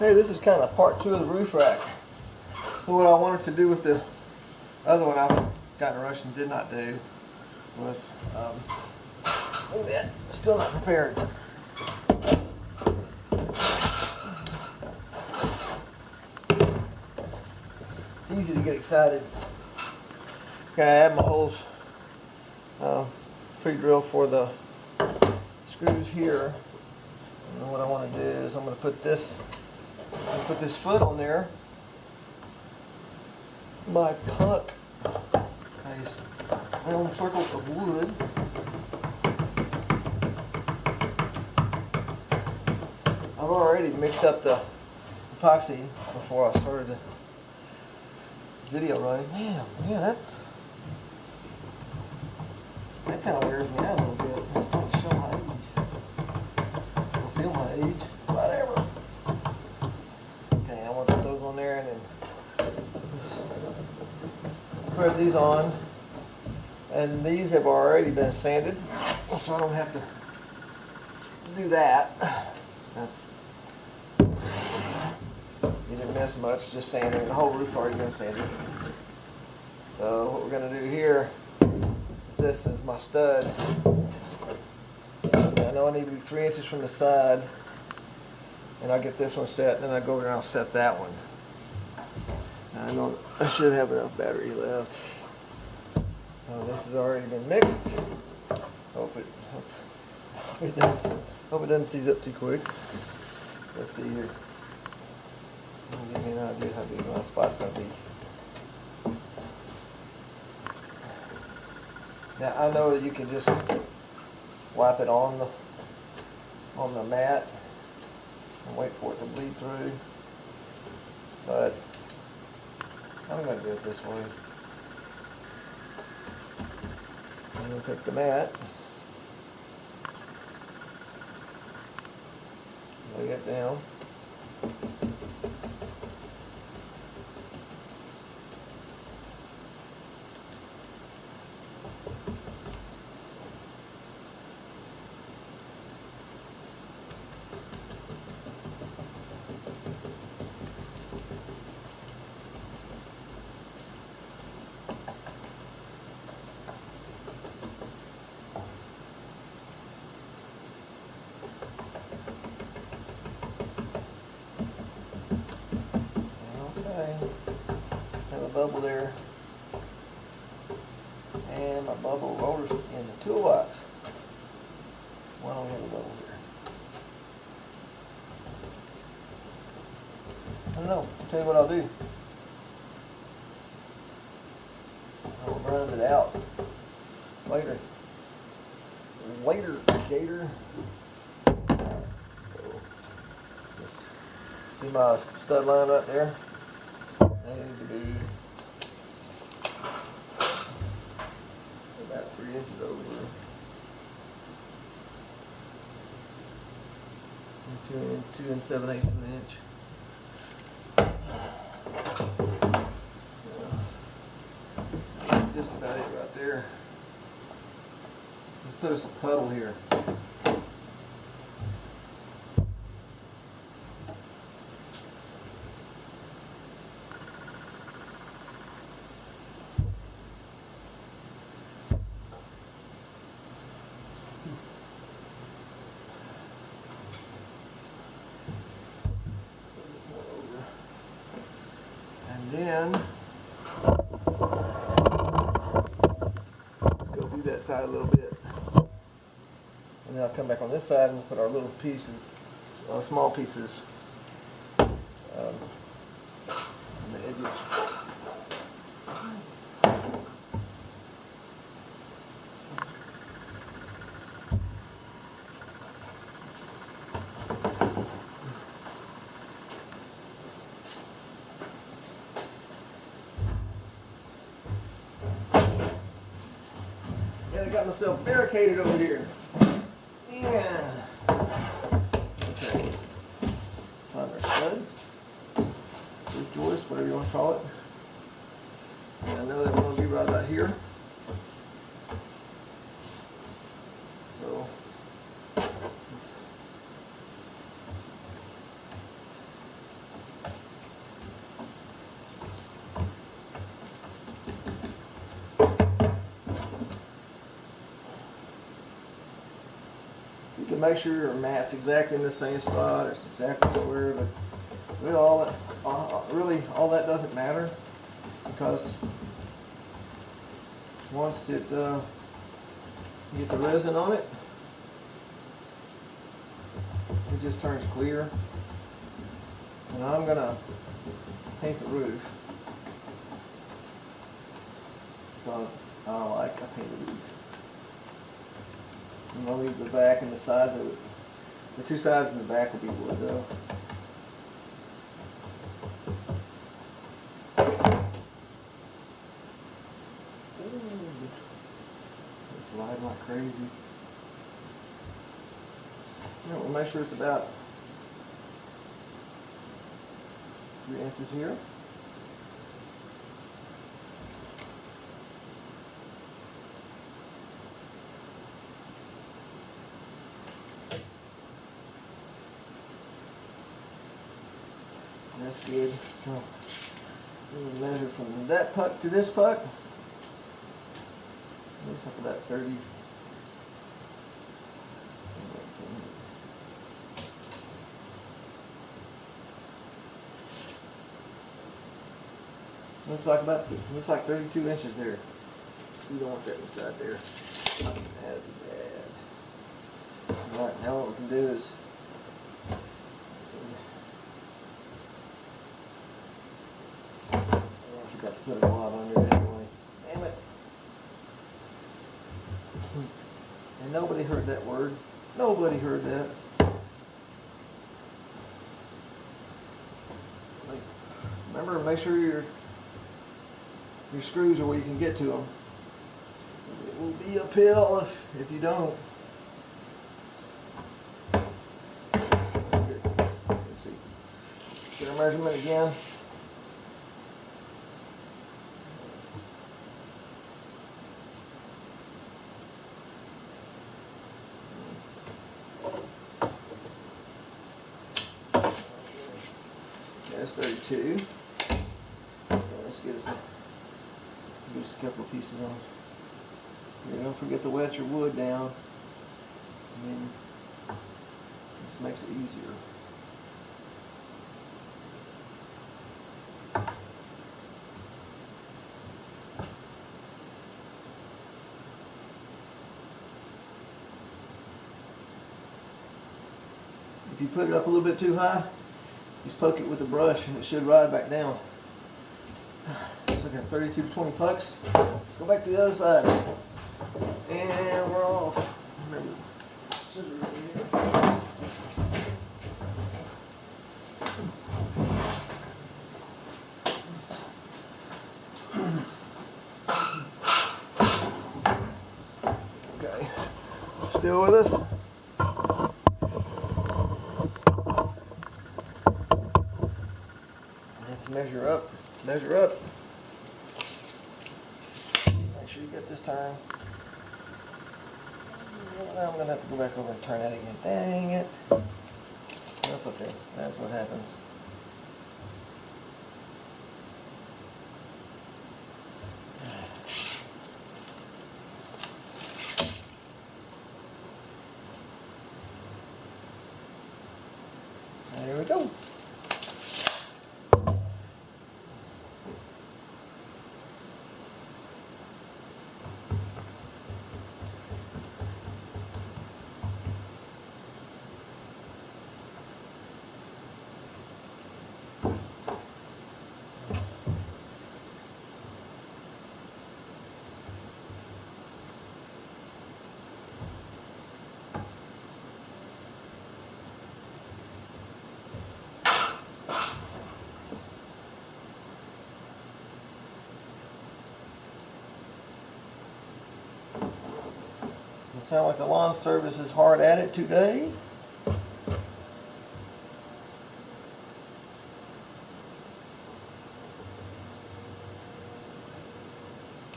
Hey, this is kind of part 2 of the roof rack. So what I wanted to do with the other one I've got in a rush and did not do was, look at that, still not prepared. It's easy to get excited. Okay, I have my holes pre-drilled for the screws here. And what I want to do is I'm going to put this foot on there. My puck has round circles of wood. I've already mixed up the epoxy before I started the video running. Man, that kind of wears me out a little bit. It's starting to show my age. Or feel my age. Whatever. Okay, I want to put those on there and then thread these on. And these have already been sanded, so I don't have to do that. You didn't miss much, just sanding. The whole roof's already been sanded. So what we're going to do here is this is my stud. I know I need to be 3 inches from the side, and I'll get this one set, and then I'll go over and I'll set that one. I know I should have enough battery left. This has already been mixed. Hope it doesn't seize up too quick. Let's see here. Give me an idea how big my spot's going to be. Now I know that you can just wipe it on the mat and wait for it to bleed through, but I'm going to do it this way. I'm going to take the mat, lay it down. Have a bubble there, and my bubble rollers in the toolbox. Why don't we have a bubble here? I don't know. I'll tell you what I'll do. I'll grind it out later. Gator. So, just see my stud line right there? They need to be about 3 inches over. And 2 7/8 of an inch. Just about it right there. Let's put us a puddle here. Then let's go do that side a little bit, and then I'll come back on this side and we'll put our little pieces, small pieces, on the edges. I got myself barricaded over here. Yeah. Okay. Find our stud, roof joist, whatever you want to call it. And I know that's going to be right about here. So make sure your mat's exactly in the same spot, or it's exactly square, but really all that doesn't matter, because once you get the resin on it, it just turns clear. And I'm gonna paint the roof because I like a painted roof. I'm gonna leave the back and the sides of it. The two sides and the back will be wood though. It's sliding like crazy. Yeah, we'll make sure it's about 3 inches here. That's good. So, we'll measure from that puck to this puck. Looks like about 30. Looks like 32 inches there. We don't want that inside there. That'd be bad. All right, now what we can do is I forgot to put a lot under it anyway. Damn it. And nobody heard that word. Nobody heard that. Remember, make sure your screws are where you can get to them. It will be uphill if you don't. Let's see. Get our measurement again. There's 32. Let's get us a couple of pieces on. Here, don't forget to wet your wood down. I mean, this makes it easier. If you put it up a little bit too high, just poke it with a brush and it should ride back down. So I got 32 to 20 pucks. Let's go back to the other side. And we're off. Remember, scissors in here. Okay. Still with us? Measure up, measure up. Make sure you get this turn. Now I'm gonna have to go back over and turn that again. Dang it. That's okay. That's what happens. There we go. It sounds like the lawn service is hard at it today.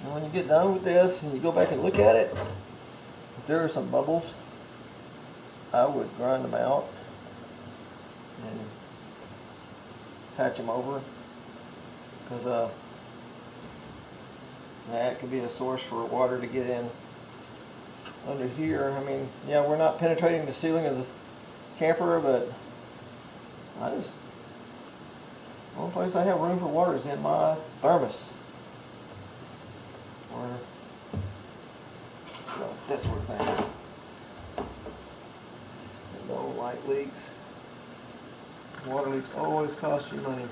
And when you get done with this and you go back and look at it, if there are some bubbles, I would grind them out and patch them over, because that could be a source for water to get in under here. I mean, yeah, we're not penetrating the ceiling of the camper, but the only place I have room for water is in my thermos. Or, you know, that sort of thing. And no light leaks. Water leaks always cost you money.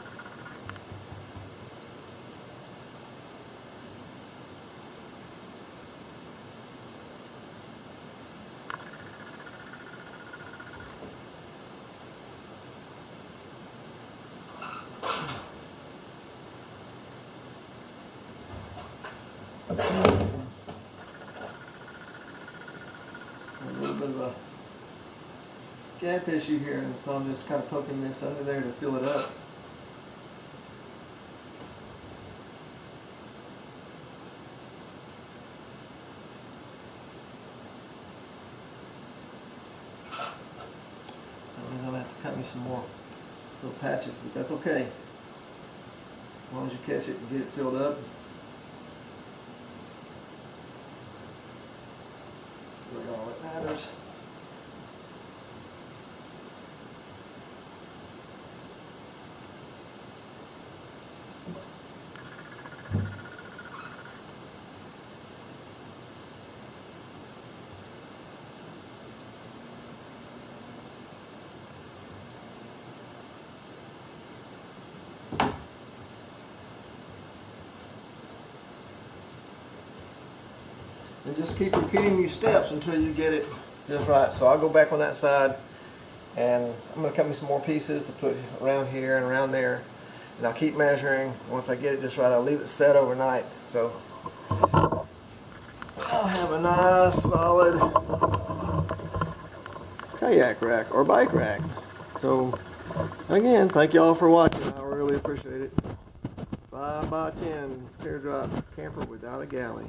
A little bit of a gap issue here, and so I'm just kind of poking this under there to fill it up. So I'm going to have to cut me some more little patches, but that's okay. As long as you catch it and get it filled up. Really all that matters. And just keep repeating these steps until you get it just right. So I'll go back on that side, and I'm going to cut me some more pieces to put around here and around there. And I'll keep measuring. Once I get it just right, I'll leave it set overnight. So I'll have a nice solid kayak rack or bike rack. So again, thank you all for watching. I really appreciate it. 5x10 Teardrop Camper without a galley.